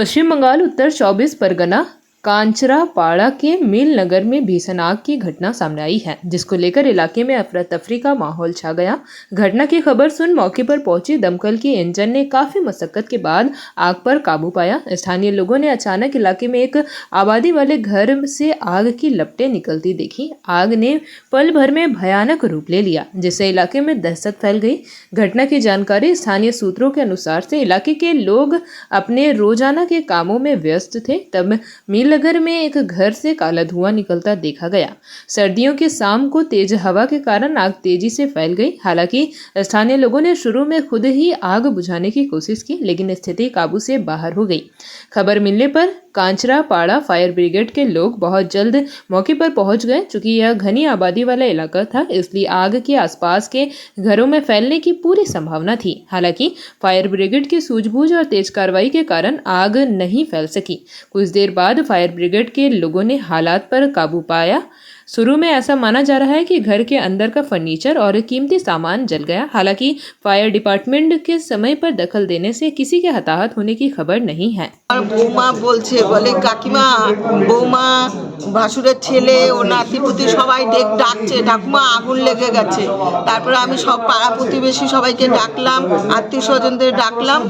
पश्चिम बंगाल उत्तर 24 परगना कांचरापाड़ा के मिल नगर में भीषण आग की घटना सामने आई है, जिसको लेकर इलाके में अफरा तफरी का माहौल छा गया। घटना की खबर सुन मौके पर पहुंची दमकल के इंजन ने काफी मशक्कत के बाद आग पर काबू पाया। स्थानीय लोगों ने अचानक इलाके में एक आबादी वाले घर से आग की लपटें निकलती देखी। आग ने पल भर में भयानक रूप ले लिया, जिससे इलाके में दहशत फैल गई। घटना की जानकारी स्थानीय सूत्रों के अनुसार से इलाके के लोग अपने रोजाना के कामों में व्यस्त थे, तब मीलनगर में एक घर से काला धुआं निकलता देखा गया। सर्दियों के शाम को तेज हवा के कारण आग तेजी से फैल गई। हालांकि स्थानीय लोगों ने शुरू में खुद ही आग बुझाने की कोशिश की, लेकिन स्थिति काबू से बाहर हो गई। खबर मिलने पर कांचरापाड़ा फायर ब्रिगेड के लोग बहुत जल्द मौके पर पहुंच गए। चूंकि यह घनी आबादी वाला इलाका था, इसलिए आग के आसपास के घरों में फैलने की पूरी संभावना थी। हालांकि फायर ब्रिगेड की सूझबूझ और तेज कार्रवाई के कारण आग नहीं फैल सकी। कुछ देर बाद फायर ब्रिगेड के लोगों ने हालात पर काबू पाया। शुरू में ऐसा माना जा रहा है कि घर के अंदर का फर्नीचर और कीमती सामान जल गया। हालांकि फायर डिपार्टमेंट के समय पर दखल देने से किसी के हताहत होने की खबर नहीं है। बौमा बोलছে বলে কাকিমা বৌমা ভাসুরের ছেলে ও নাতিপুতি সবাই ডাকছে ঠাকুমা আগুন লেগে গেছে। তারপরে আমি সব পাড়া প্রতিবেশী সবাইকে ডাকলাম, আত্মীয় স্বজনদের ডাকলাম,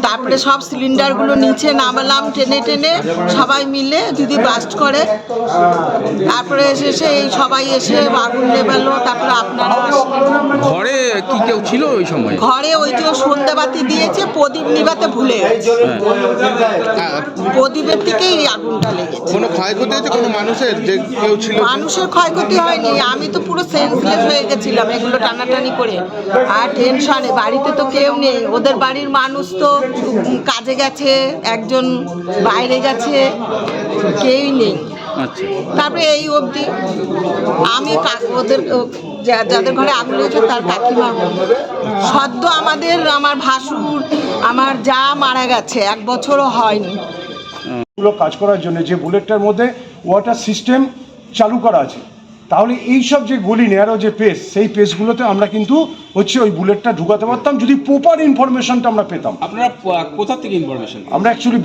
তারপরে সব সিলিন্ডারগুলো নিচে নামালাম টেনে টেনে, সবাই মিলে দিদি ব্লাস্ট করে। তারপরে এসে এই সবাই এসে আগুন নেভালো। তারপরে আপনারা ঘরে কি কেউ ছিল ওই সময়? ঘরে ওই যে সন্ধ্যাবাতি দিয়েছে, প্রদীপ নিভাতে ভুলে গেছে। প্রদীপের থেকেই আগুনটা লেগেছে। কোনো ক্ষয়ক্ষতি হয়েছে কোনো মানুষের? যে কেউ ছিল? মানুষের ক্ষয়ক্ষতি হয়নি, আমি তো পুরো সেন্সলেস হয়ে গেছিলাম এগুলো টানাটানি করে। আর টেনশনে বাড়িতে তো কেউ নেই, ওদের বাড়ির মানুষ তো কাজে গেছে, একজন বাইরে গেছে, কেউই নেই। তারপরে এই অবধি আমি ওদের যাদের ঘরে আগুন লেগেছে তার কাকিমা সদ্য আমার ভাসুর আমার যা মারা গেছে, 1 বছরও হয়নি। কাজ করার জন্য যে বুলেটটার মধ্যে ওয়াটার সিস্টেম চালু করা আছে, তাহলে এইসব যে গলি নেয়ারও যে পেস, সেই পেসগুলোতে আমরা কিন্তু হচ্ছে ওই বুলেটটা ঢুকাতে পারতাম যদি প্রপার ইনফরমেশনটা আমরা পেতাম। আপনারা কোথা থেকে ইনফরমেশন? আমরা অ্যাকচুয়ালি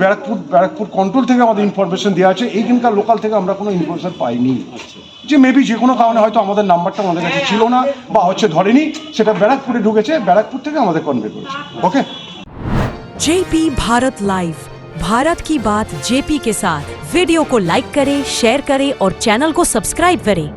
ব্যারাকপুর কন্ট্রোল থেকে আমাদের ইনফরমেশন দেওয়া আছে, এইখানকার লোকাল থেকে আমরা কোনো ইনফরমেশন পাইনি। যে মেবি যে কোনো কারণে হয়তো আমাদের নাম্বারটা আমাদের কাছে ছিল না বা হচ্ছে ধরেনি, সেটা ব্যারাকপুরে ঢুকেছে, ব্যারাকপুর থেকে আমাদের কনভে করেছে। ওকে। जेपी भारत लाइव, भारत की बात जेपी के साथ। वीडियो को लाइक करें, शेयर करें और चैनल को सब्सक्राइब करें।